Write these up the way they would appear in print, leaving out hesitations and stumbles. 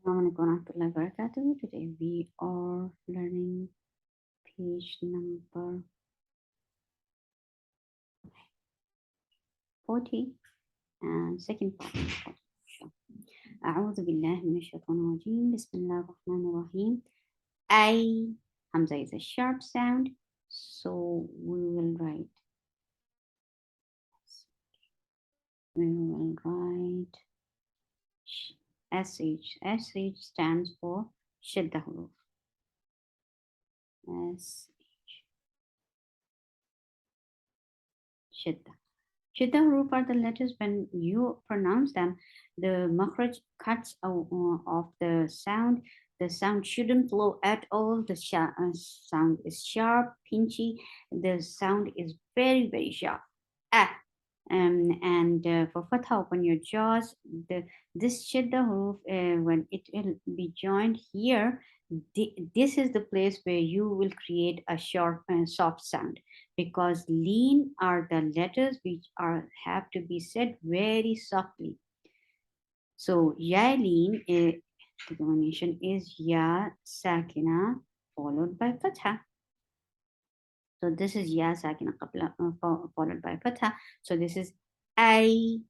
Assalamualaikum warahmatullahi wabarakatuh. Today we are learning page number 40 and second part. أعوذ بالله من الشيطان الرجيم. بسم الله الرحمن الرحيم. I Hamza is a sharp sound, so we will write SH. SH stands for shidda huruf. SH. Shidda. Shidda huruf are the letters when you pronounce them, the makhraj cuts off the sound. The sound shouldn't flow at all. The sound is sharp, pinchy. The sound is very, very sharp. Ah. And for fatha, open your jaws. This shidda huruf, when it will be joined here, this is the place where you will create a sharp and soft sound, because Leen are the letters which have to be said very softly. So ya Leen, the combination is ya sakina followed by fatha. So this is ya sakina followed by fatha. So this is I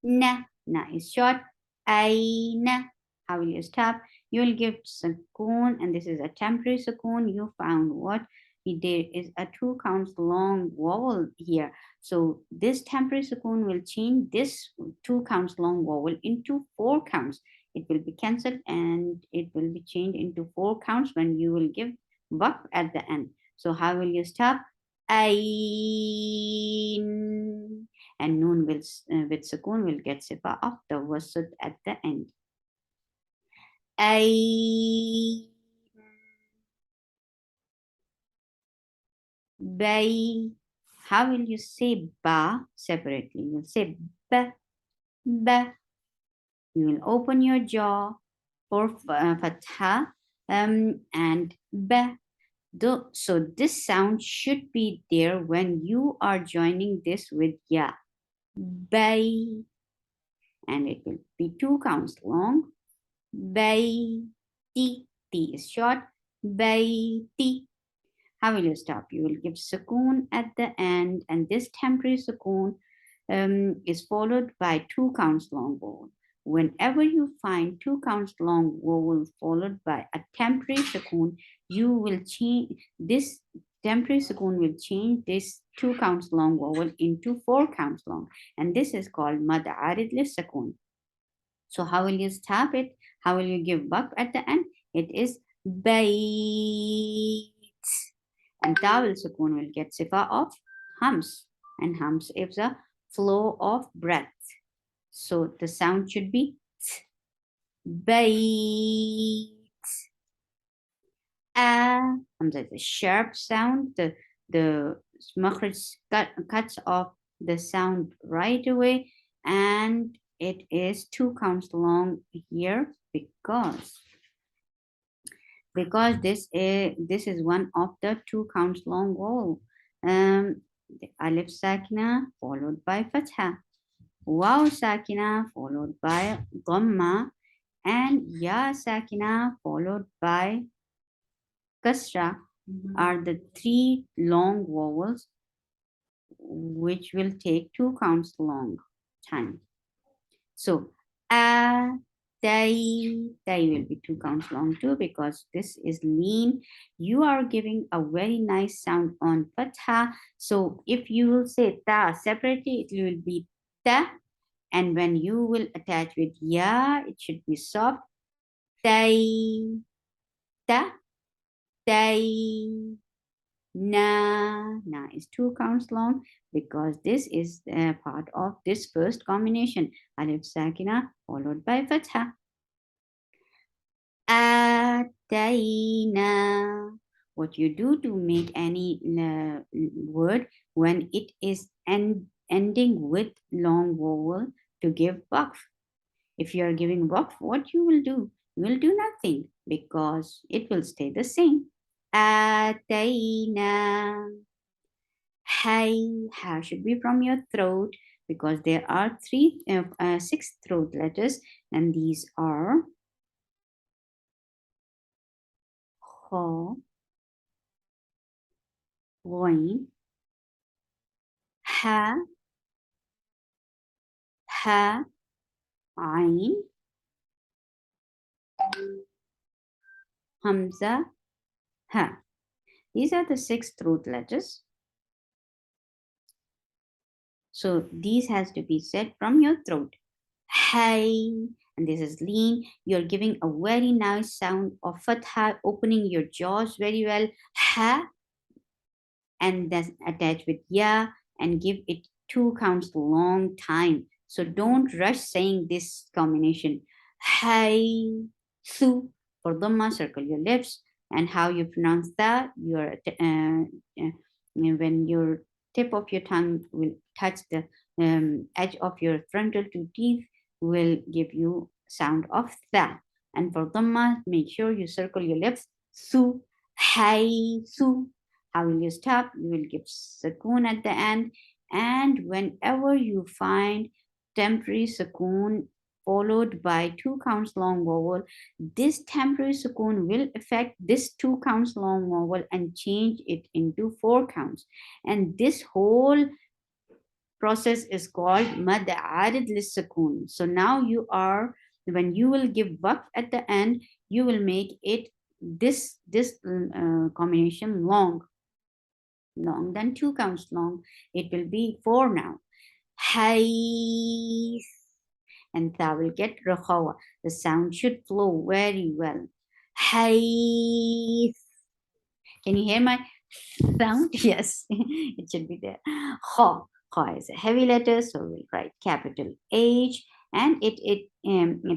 na. Na is short. Na. How will you stop? You will give sukoon, and this is a temporary sukoon. You found what? There is a 2 counts long vowel here. So this temporary sukoon will change this 2 counts long vowel into 4 counts. It will be cancelled and it will be changed into 4 counts when you will give waqf at the end. So how will you stop? Ain. And noon will with sukoon will get sifa of the wasud at the end. Ain. Bay. How will you say ba separately? You'll say ba, ba. You will open your jaw for fatha and ba. So this sound should be there when you are joining this with ya. Bay. And it will be 2 counts long. Bay. T. T is short. Bay. T. How will you stop? You will give sukoon at the end, and this temporary sukoon is followed by 2 counts long vowel. Whenever you find 2 counts long vowel followed by a temporary sukoon, you will change this temporary sukoon will change this 2 counts long vowel into 4 counts long, and this is called mad arid lis sukoon. So how will you stop it? How will you give buck at the end? It is bayt. And tawil sukoon will get sifa of hums. And hums is a flow of breath. So the sound should be bayt. Hamza is a sharp sound. The makhraj cuts off the sound right away, and it is 2 counts long here because this is one of the 2 counts long vowel. The alif sakina followed by fatha, waw sakina followed by dhamma, and ya sakina followed by kasra are the 3 long vowels which will take 2 counts long time. So they will be 2 counts long too, because this is Leen. You are giving a very nice sound on fatha. So if you will say ta separately, it will be ta. And when you will attach with ya, it should be soft. Tai, ta, tai. Na is 2 counts long, because this is part of this first combination, alif sakina followed by fatha. Ataina. What you do to make any word when it is ending with long vowel to give waqf. If you are giving waqf, what you will do? You will do nothing, because it will stay the same. Ataina. Hay, ha should be from your throat. because there are six throat letters, and these are kha, ghain, ha, ha, ain, hamza, ha. These are the six throat letters. So these has to be said from your throat. Hey, and this is Leen. You're giving a very nice sound of fatha, opening your jaws very well. Ha, and then attach with ya and give it two counts long time. So don't rush saying this combination. Hey, su. For dhamma, circle your lips. And how you pronounce that, when your tip of your tongue will touch the edge of your frontal two teeth, will give you sound of tha. And for dhamma, make sure you circle your lips. Su, hai, su. How will you stop? You will give sukoon at the end. And whenever you find temporary sukoon followed by two counts long vowel, this temporary sukoon will affect this two counts long vowel and change it into four counts. And this whole process is called mad arid lissakoon. So now you are, when you will give waqf at the end, you will make it this combination long than two counts long. It will be four now. Hay, and that will get rahawa. The sound should flow very well. Hay. Can you hear my sound? Yes, it should be there. Ha. Ha is a heavy letter, so we'll write capital H, and it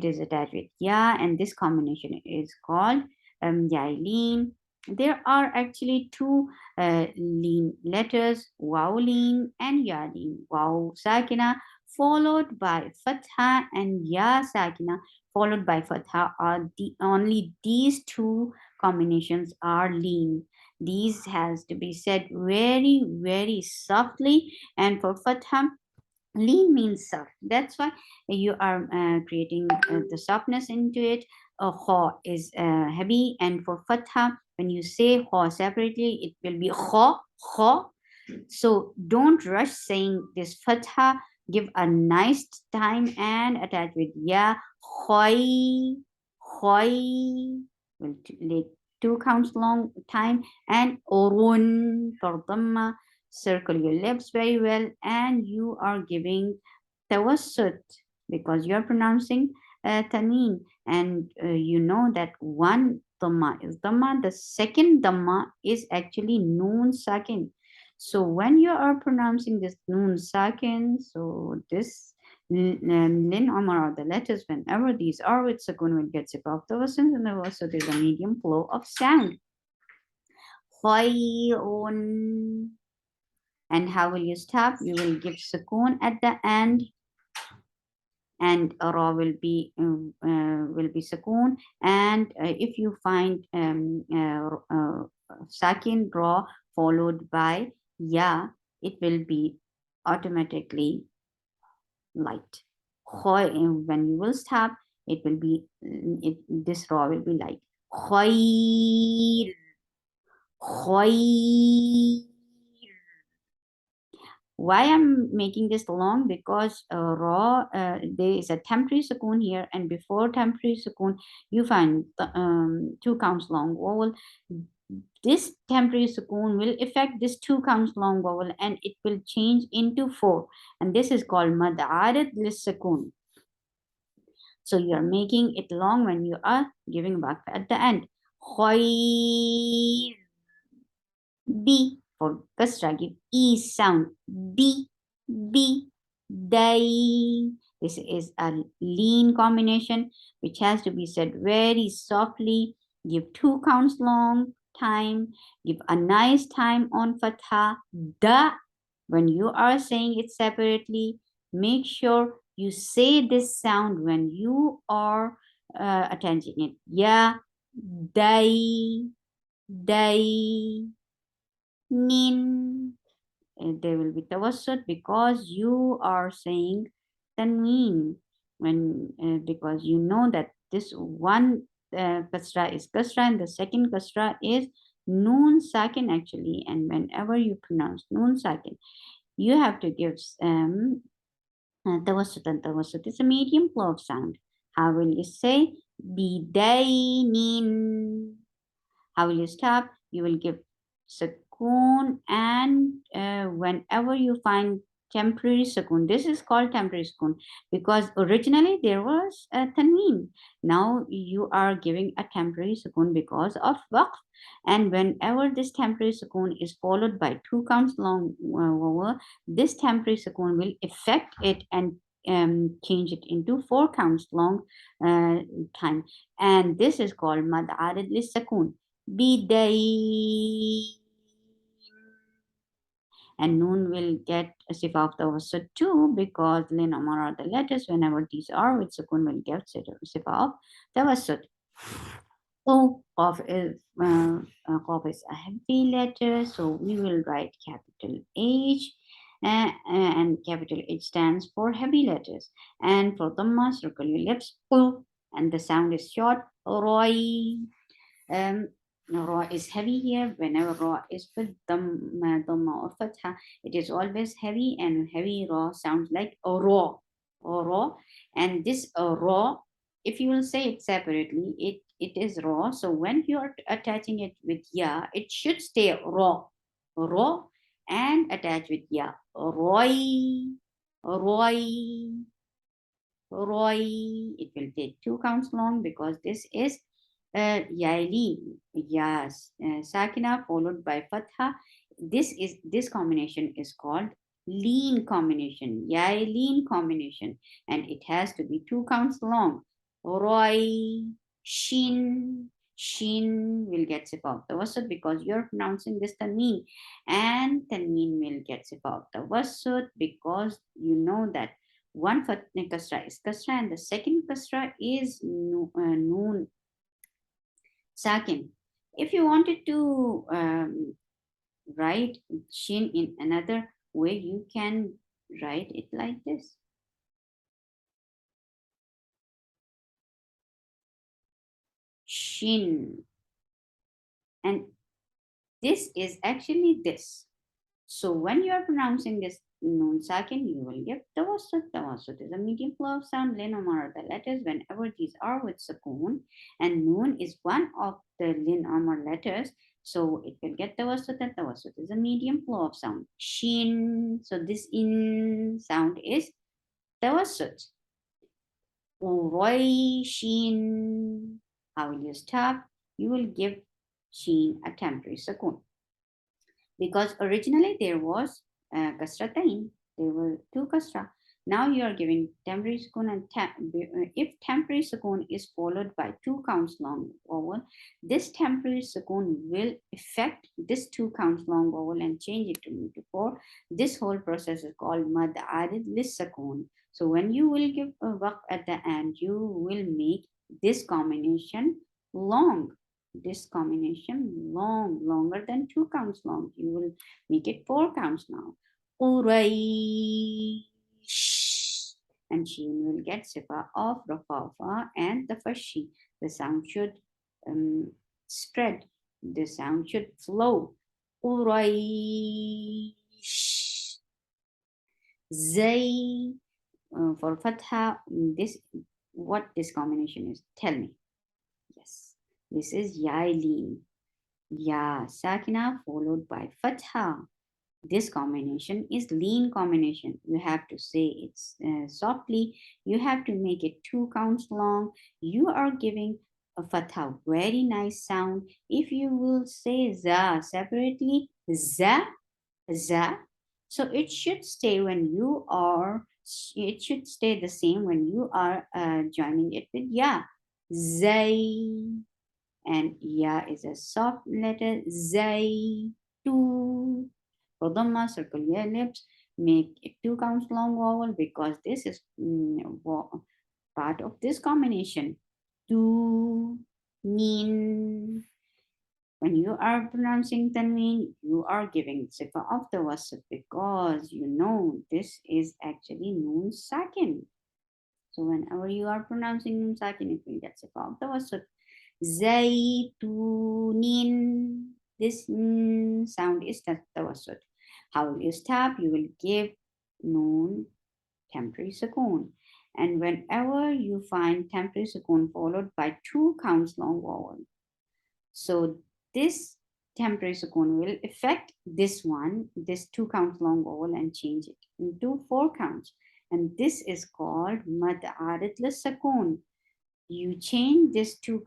is attached with ya, and this combination is called Leen. There are actually two Leen letters, Wow Leen and Ya Leen. Wow Sakina followed by Fatha and Ya Sakina followed by Fatha are only these two combinations are Leen. These has to be said very, very softly. And for Fatha, Leen means soft. That's why you are creating the softness into it. Ha is heavy. And for Fatha, when you say ha separately, it will be ha, ha. So don't rush saying this Fatha. Give a nice time and attach with ya, hoi, hoi. Will take two counts long time, and orun for dhamma. Circle your lips very well, and you are giving tawassut because you are pronouncing taneen, and you know that one dhamma is dhamma. The second dhamma is actually noon sakin. So when you are pronouncing this noon sakin, so this lin amar, the letters, whenever these are with sakun, will get sick of the wasans, and so there's a medium flow of sound. Khayrun. And how will you stop? You will give sukoon at the end, and ra will be sukoon. And if you find sakin ra followed by ya, it will be automatically light. When you will stop, it will be this ra will be light. Khoy, khoy. Why I'm making this long? Because there is a temporary sukoon here, and before temporary sukoon, you find two counts long vowel. This temporary sukoon will affect this two counts long vowel, and it will change into four, and this is called mad arid lis sukoon. So you are making it long when you are giving back at the end. Khoy, B for kasra, give E sound. B, B, day. This is a Leen combination which has to be said very softly. Give two counts long time. Give a nice time on fatha. Da. When you are saying it separately, make sure you say this sound when you are attaching it. Ya, day, day. Nin. there will be tawassut because you are saying tanween when because you know that this one kasra is kasra and the second kasra is noon sakin actually, and whenever you pronounce noon sakin you have to give tawassut, and tawassut is a medium flow of sound. How will you say bidainin? How will you stop? You will give sukoon, and whenever you find temporary sukoon, this is called temporary sukoon because originally there was a tanween. Now you are giving a temporary sukoon because of waqf, and whenever this temporary sukoon is followed by two counts long vowel, this temporary sukoon will affect it and change it into four counts long uh, time, and this is called mad arid lis sukoon. Biday, and noon will get a sifa of the wasat too because Leen Omar are the letters. Whenever these are with sukun will get sifa of the wasat. So qaf is a heavy letter, so we will write capital H. And capital H stands for heavy letters. And for dhamma, circle your lips, and the sound is short. Roy. Ra is heavy here. Whenever ra is with dhamma or fatha, it is always heavy, and heavy ra sounds like a raw or raw. And this raw, if you will say it separately, it is raw. So when you are attaching it with ya, it should stay raw, and attach with ya. Roy, Roy, Roy. It will take two counts long because this is Yaili, yes, Sakina followed by Fatha. This combination is called Leen combination, Yailin combination, and it has to be two counts long. Roy, Shin will get sifa of the wasut because you're pronouncing this tanween, and tanween will get sifa of the wasut because you know that one kasra is kasra and the second kasra is noon sakin. If you wanted to write shin in another way, you can write it like this. Shin. And this is actually this. So when you are pronouncing this noon sakin, you will get tawassut. Tawassut is a medium flow of sound. Leen Omar are the letters whenever these are with sukoon, and noon is one of the Leen Omar letters. So it will get tawassut, and tawassut is a medium flow of sound. Shin. So this in sound is tawassut. Roy shin. How will you stop? You will give shin a temporary sukoon because originally there was kasratain. There were two kasra. Now you are giving temporary sukoon, and if temporary sukoon is followed by two counts long vowel, this temporary sukoon will affect this two counts long vowel and change it to four. This whole process is called mad arid lis sukoon. So when you will give a waqf at the end, you will make this combination long, this combination longer than two counts long. You will make it four counts now. Uraish. And Sheen will get sifa of Rafafa and the first she. The sound should spread. The sound should flow. Uraish. Zay. For Fatha, what this combination is? Tell me. Yes, this is Yailin. Ya Sakina followed by Fatha. This combination is Leen combination. You have to say it softly. You have to make it two counts long. You are giving a Fatha very nice sound. If you will say za separately, za, so it should stay when you are. It should stay the same when you are joining it with ya. Zay, and ya is a soft letter. Zay, two. For dhamma, circle your lips. Make it two counts long vowel because this is part of this combination. Tu, nin. When you are pronouncing tanween, you are giving sifa of the wasat because you know this is actually noon sakin. So whenever you are pronouncing noon sakin, it will get sifa of the wasat. Zaytunin. This sound is tawassut. How will you stop? You will give noon temporary sukoon. And whenever you find temporary sukoon followed by two counts long vowel, so this temporary sukoon will affect this one, this two counts long vowel, and change it into four counts. And this is called mad arid sukoon. You change this two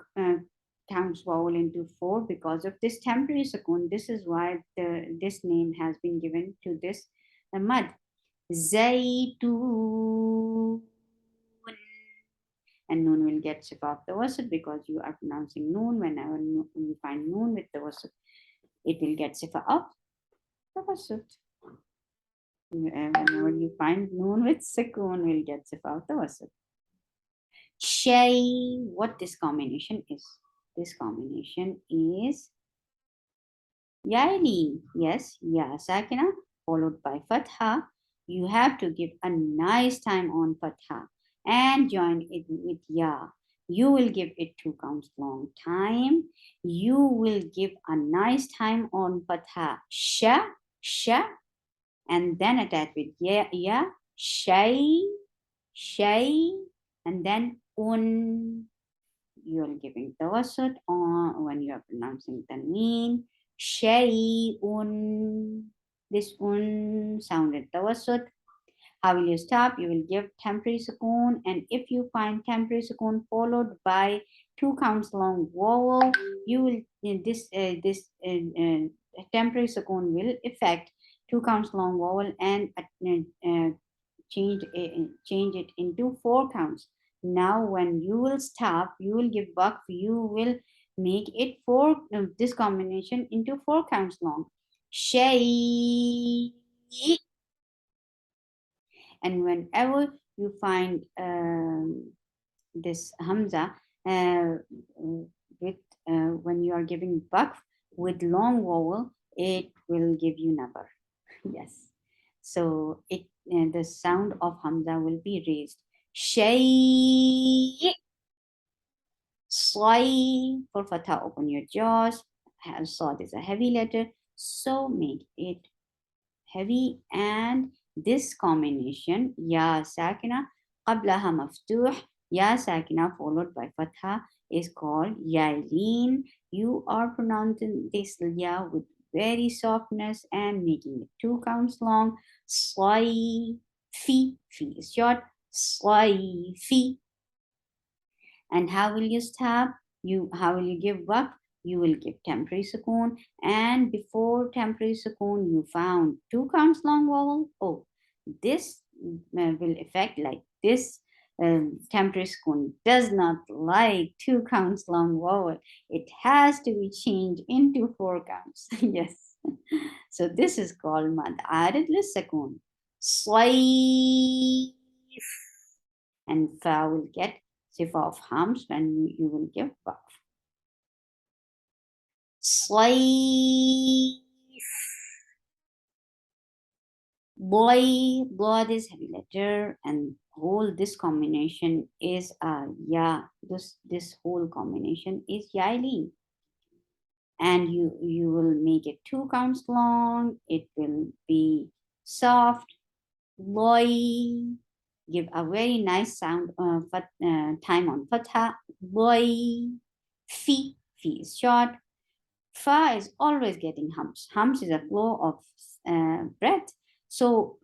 counts vowel into four because of this temporary sukoon. This is why this name has been given to this mud. Zaytun. And noon will get shifa of the wasat because you are pronouncing noon. Whenever you find noon with the wasat, it will get shifa of the wasat. Whenever you find noon with sukoon, will get shifa of the wasat. Shay, what this combination is? This combination is Yaili. Yes, ya sakina followed by fatha. You have to give a nice time on fatha and join it with ya. You will give it two counts long time. You will give a nice time on fatha. Sha, sha, and then attach with ya, shay, shay, and then un. You're giving tawassut on when you're pronouncing tanween. Shay'un. This un sounded tawassut. How will you stop? You will give temporary sukoon, and if you find temporary sukoon followed by two counts long vowel, you will temporary sukoon will affect two counts long vowel and change it into four counts. Now, when you will stop, you will give buck. You will make it four. This combination into four counts long. Shay. And whenever you find this hamza with when you are giving buck with long vowel, it will give you number. Yes. So it the sound of hamza will be raised. Shay. Soy. For fatha, open your jaws. Sod is a heavy letter, so make it heavy. And this combination ya sakina qablaha maftuh, ya sakina followed by fatha is called yailin. You are pronouncing this ya with very softness and making it two counts long. Swai fi is short. Swai fi. And how will you stop? How will you give up? You will give temporary sukoon. And before temporary sukoon, you found two counts long vowel. Oh, this will affect like this. Temporary sukoon does not like two counts long vowel. It has to be changed into four counts. Yes. So this is called mad arid sukoon. Sway. And fa will get sifa of harms when you will give birth. Slave. Boy, God is heavy letter, and whole this combination is ya. This whole combination is yaili. And you will make it two counts long. It will be soft. Boy, give a very nice sound time on fatha. Boy, fi is short. Fa is always getting humps. Humps is a flow of breath. So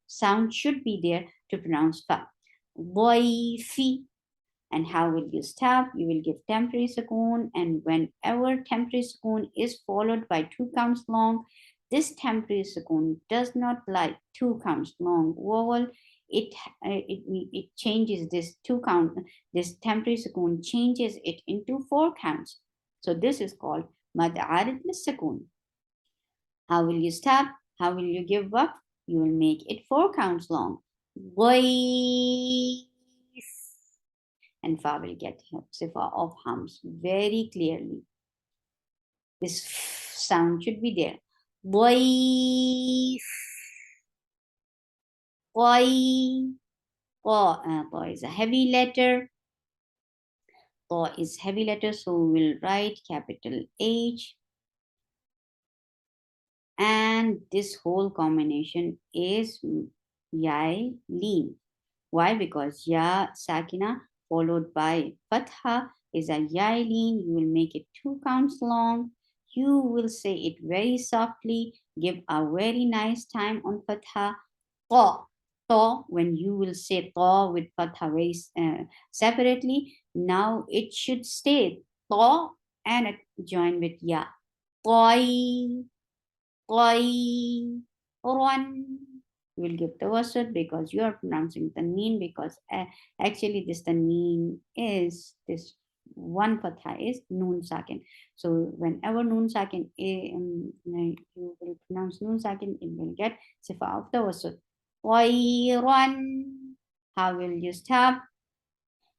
sound should be there to pronounce fa. Boy, fi. And how will you stop? You will give temporary sukoon, and whenever temporary sukoon is followed by two counts long, this temporary sukoon does not like two counts long vowel. It changes this two count. This temporary sukoon changes it into four counts. So this is called mad arid sukoon. How will you stop? How will you give up? You will make it four counts long. Voice. And fa will get sifa of hums very clearly. This sound should be there. Boy, boy, boy is a heavy letter. Boy is heavy letter, so we'll write capital H. And this whole combination is yai leen. Why? Because ya sakina followed by fatha is a yai leen. You will make it 2 counts long. You will say it very softly. Give a very nice time on fatha. Ta, ta, when you will say ta with fatha very separately, now it should stay ta and join with ya. Toi, run. You will give the wasud because you are pronouncing tanween, because actually this tanween is this one fatha is noon sakin. So whenever noon sakin, you will pronounce noon sakin, it will get sifa of the wasud. Run. How will you stop?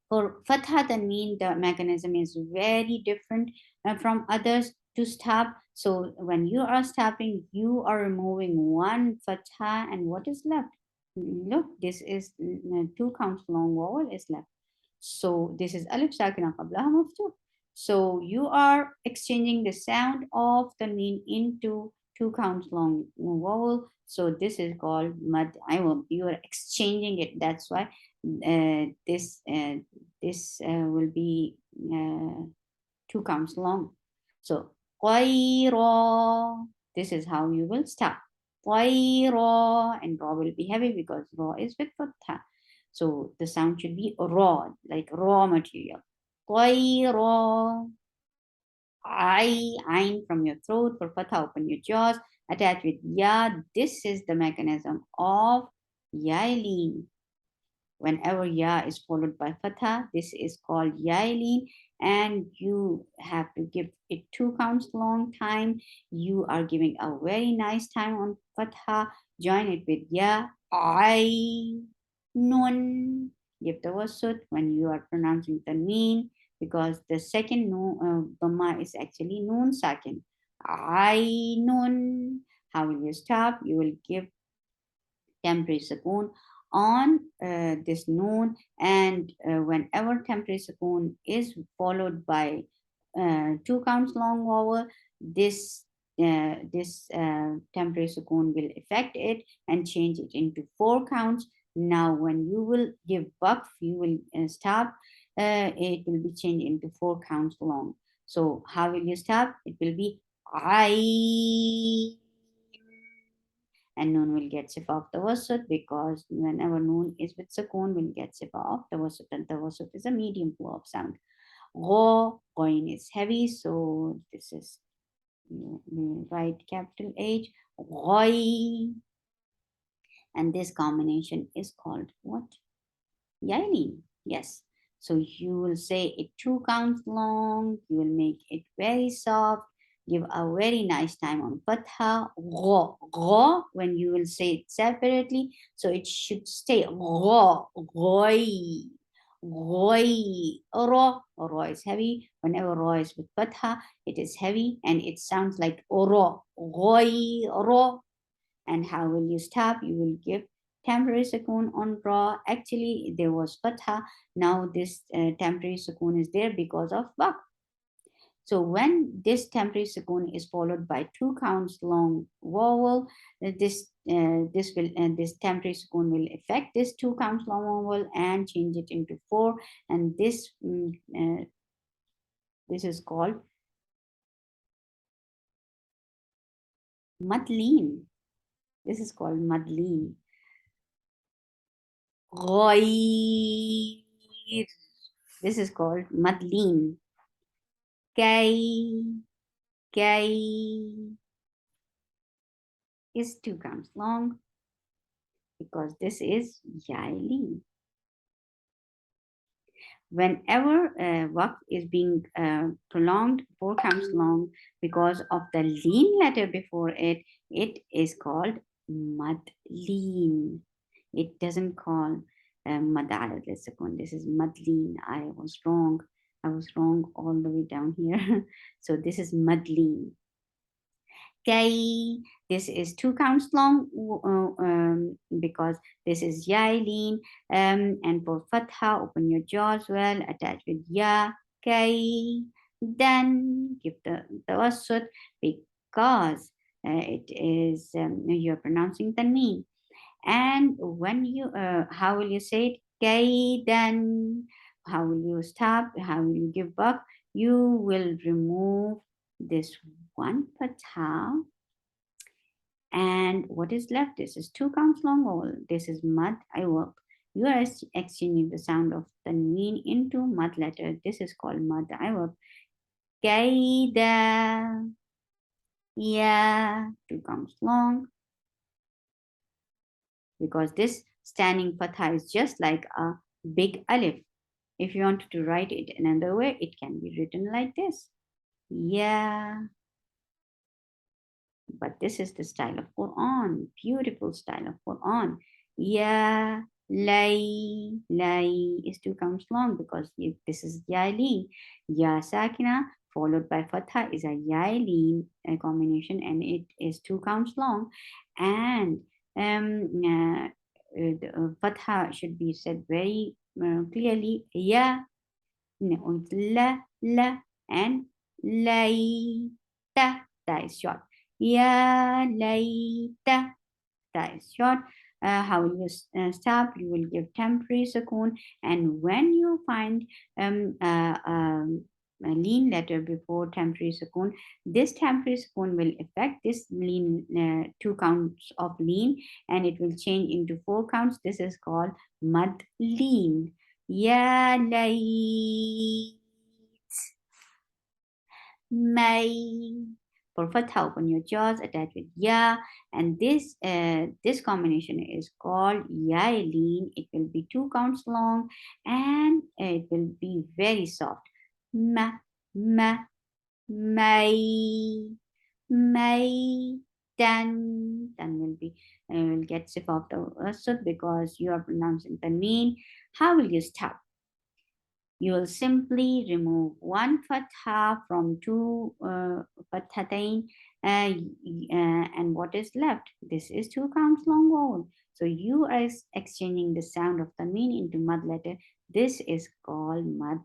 For fatha tanween, the mechanism is very different from others to stop. So when you are stopping, you are removing one fatha, and what is left? Look, this is 2 counts long vowel is left. So this is alif sakina qablaha maftuh. So you are exchanging the sound of the mean into 2 counts long vowel. So this is called mad. You are exchanging it. That's why this will be 2 counts long. So qayra. This is how you will start. Qayra, and ra will be heavy because ra is with fatha. So the sound should be raw, like raw material. Qayra. Ain from your throat. For fatha, open your jaws. Attach with ya. This is the mechanism of yailin. Whenever ya is followed by fatha, this is called yailin, and you have to give it 2 counts long time. You are giving a very nice time on fatha. Join it with ya. I nun. Give the wasut when you are pronouncing tanween, because the second dhamma is actually noon sakin. I nun. How will you stop? You will give temporary sukoon on this noon, and whenever temporary sukoon is followed by 2 counts long vowel, this temporary sukoon will affect it and change it into 4 counts. Now when you will give waqf, you will stop, it will be changed into 4 counts long. So how will you stop? It will be I, and noon will get sifa of the wasut, because whenever noon is with sukoon, will get sifa of the wasut, and the wasut is a medium flow of sound. Gho, going is heavy, so this is right capital H, Ghoi, and this combination is called what? Yaini. Yes. So you will say it 2 counts long. You will make it very soft. Give a very nice time on fatha. Gho. Gho, when you will say it separately. So it should stay. Gho. Goi. Goi. Ro. Ro is heavy. Whenever ro is with fatha, it is heavy and it sounds like oro. Goi. Ro. And how will you stop? You will give temporary sukoon on ra. Actually, there was fatha. Now this temporary sukoon is there because of waqf. So when this temporary sukoon is followed by 2 counts long vowel, this temporary sukoon will affect this 2 counts long vowel and change it into 4. And this is called madleen. This is called madleen. غير. This is called madleen. Kay, kay is 2 counts long because this is yaili. Whenever waqf is being prolonged 4 counts long because of the leen letter before it, it is called madleen. It doesn't call mad ala al-sukun. This is madleen. I was wrong I was wrong all the way down here. So this is Madleen. Kay, this is 2 counts long because this is Yailin. And for Fatha, open your jaw as well, attach with Ya, Kay. Then give the tawassut because it is, you're pronouncing Tanween. And when you, how will you say it? Kaidan. How will you stop? How will you give back? You will remove this one patha. And what is left? This is 2 counts long all. This is mud I work. You are exchanging the sound of tanween into mud letter. This is called mud I work. Kaida. Yeah, 2 counts long. Because this standing patha is just like a big alif. If you want to write it another way, it can be written like this. Yeah. But this is the style of Quran, beautiful style of Quran. Yeah, lay is 2 counts long because this is yaleen. Ya sakina followed by fatha is a yaleen combination, and it is 2 counts long. And the fatha should be said very clearly. Ya, no, it's la, and lay. Ta is short. Ya layta. That is short. How will you stop? You will give temporary sukoon. And when you find a lean letter before temporary sukoon, this temporary sukoon will affect this lean 2 counts of lean, and it will change into 4 counts. This is called mad lean. Ya lay may. For fatha, open your jaws, attach with ya, and this combination is called yailin. It will be 2 counts long, and it will be very soft. Ma, ma, may, may. Then will be will get sick of the sud because you are pronouncing the name. How will you stop? You will simply remove one fatha from two fathatain, and what is left? This is 2 counts long vowel. So you are exchanging the sound of tanween into mud letter. This is called mud.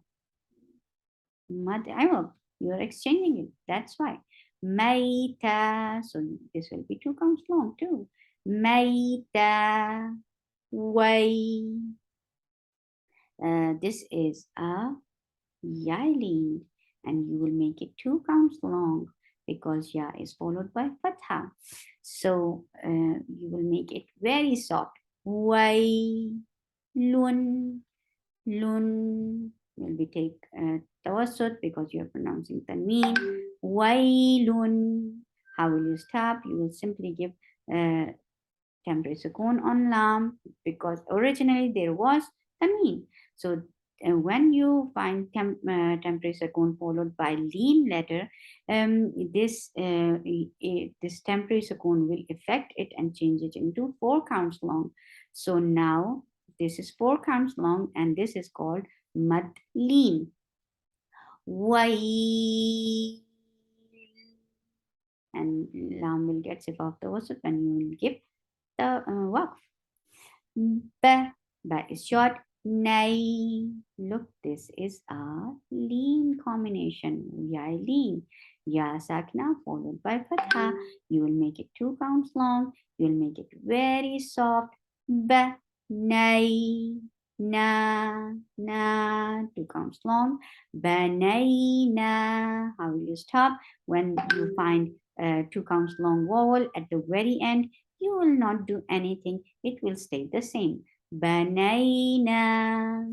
You're exchanging it. That's why. Maita. So this will be 2 counts long too. Maita. Way. This is a Yailin, and you will make it 2 counts long because ya is followed by fatha. So you will make it very soft. Wai, lun, lun will be take tawassut because you are pronouncing tanween. Wailun. How will you stop? You will simply give temporary sukoon on lam because originally there was tanween. So when you find temporary sukoon followed by lean letter, this temporary sukoon will affect it and change it into 4 counts long. So now this is 4 counts long, and this is called mad lean. Wai, and lam will get sick of the wasut when you will give the waqf. Ba, ba is short. Nay. Look, this is a lean combination. Ya lean. Ya sakna followed by fatha. You will make it 2 counts long. You will make it very soft. Ba, nay. Na, na, 2 counts long. Banana. How will you stop? When you find 2 counts long vowel at the very end, you will not do anything. It will stay the same. Banana.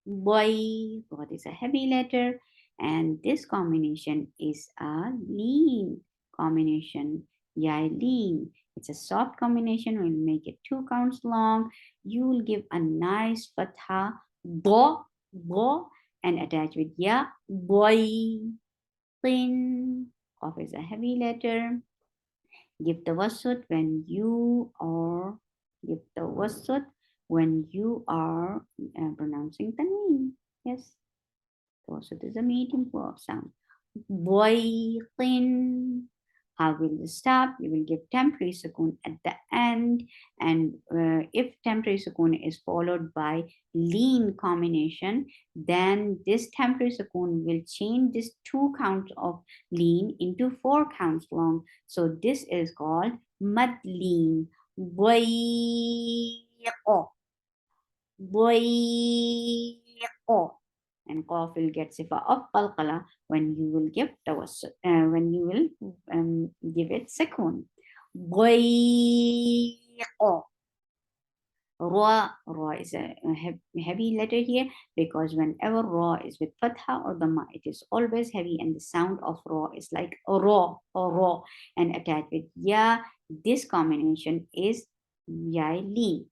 Boy. What is a heavy letter? And this combination is a lean combination. Yailin. It's a soft combination. We'll make it 2 counts long. You will give a nice fatha. Bo, bo, and attach with ya. Boy. Thin. Qaf is a heavy letter. Give the wasut when you are pronouncing tanween. Yes. Tawasut is a medium sound. Boiqin. How will you stop? You will give temporary sukoon at the end, and if temporary sukoon is followed by leen combination, then this temporary sukoon will change this 2 counts of leen into 4 counts long. So this is called mad leen. Boiqo. Boiqo. And qaf will get sifa of qalqala when you will give tawassut, when you will give it sukoon. Boiqo. Ra is a heavy letter here because whenever ra is with fatha or dhamma, it is always heavy, and the sound of ra is like ra or ra, and attached with ya. This combination is yaili.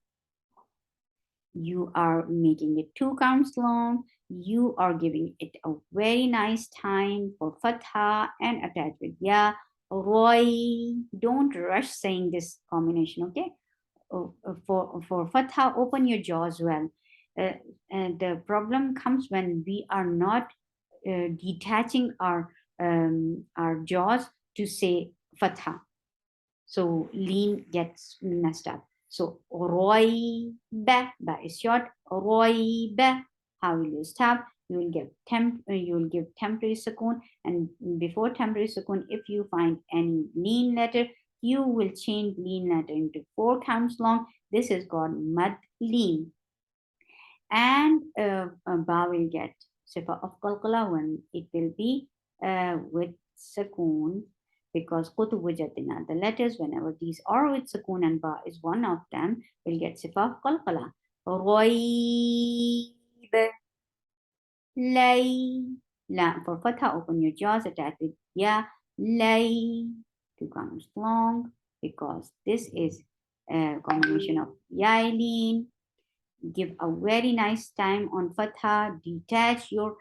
You are making it 2 counts long. You are giving it a very nice time for fatha and attached with ya. Roy, don't rush saying this combination, okay? For fatha, open your jaws well. And the problem comes when we are not detaching our jaws to say fatha. So leen gets messed up. So roy ba is short. Roy ba. How will you stop? You will give temporary sukoon, and before temporary sukoon, if you find any leen letter, you will change leen letter into 4 counts long. This is called mad leen. And ba will get sifa of qalqala when it will be with sukoon, because kutubujatina, the letters whenever these are with sukoon and ba is one of them, will get sifa of qalqala. Roib, lay, la. For fatha, open your jaws, attach with ya, lay, 2 counts long, because this is a combination of yailin. Give a very nice time on fatha, detach your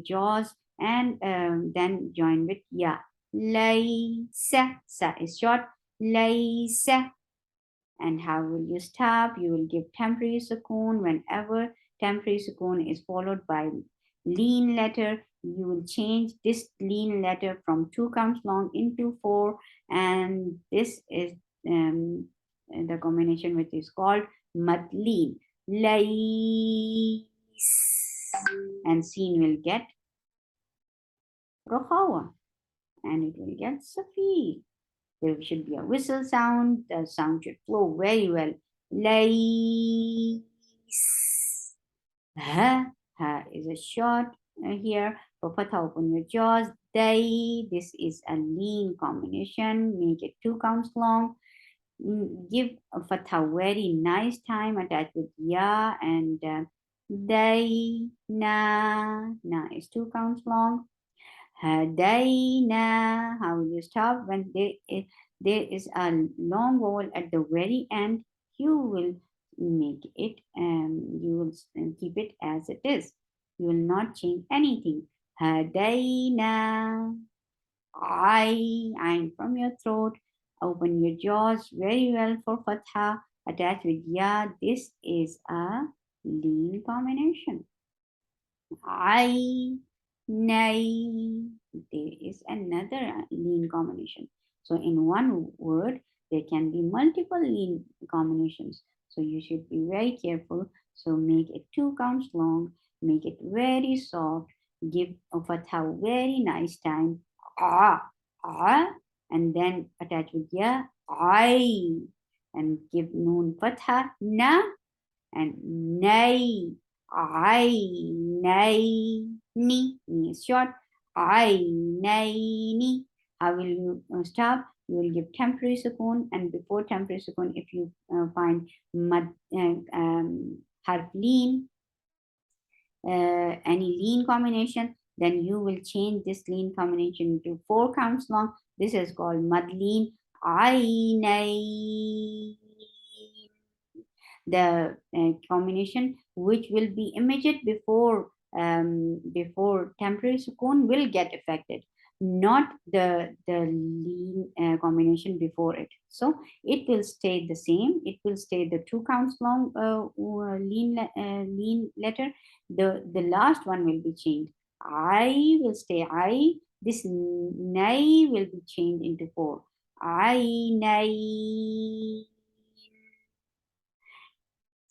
jaws, and then join with ya. Laysa, sa is short. Laysa. And how will you stop? You will give temporary sukoon whenever temporary sukoon is followed by leen letter. You will change this leen letter from 2 counts long into 4, and this is the combination which is called madleen. Lais, and seen will get rohawa, and it will get safi. There should be a whistle sound. The sound should flow very well. Lais. Ha. Ha is a short here. For fatha, open your jaws. They. This is a leen combination. Make it 2 counts long. Give a fatha very nice time attached with ya, and they. Na is 2 counts long. Hadaina. How will you stop when there is a long vowel at the very end? You will make it, and you will keep it as it is. You will not change anything. Hadaina. I'm from your throat. Open your jaws very well for fatha. Attached with ya. This is a leen combination. I, nay. There is another leen combination. So in one word, there can be multiple leen combinations. So you should be very careful. So make it 2 counts long. Make it very soft. Give a fatha very nice time. Ah, ah, and then attach with ya. I, and give noon fatha na, and nay. I, nay, ni is short. I, nay, ni. How will you stop? You will give temporary sukoon, and before temporary sukoon, if you find mad, harf leen, any leen combination, then you will change this leen combination to 4 counts long. This is called mad leen. I, nay, the combination which will be immediate before temporary sukoon will get affected. not the lean combination before it. So it will stay the same. It will stay the 2 counts long lean letter. The last one will be changed. I will stay I. This nay will be changed into 4. I nay.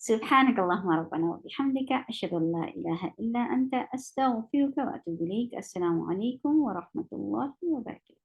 سبحانك اللهم ربنا وبحمدك أشهد أن لا إله إلا أنت أستغفرك وأتوب إليك. السلام عليكم ورحمة الله وبركاته.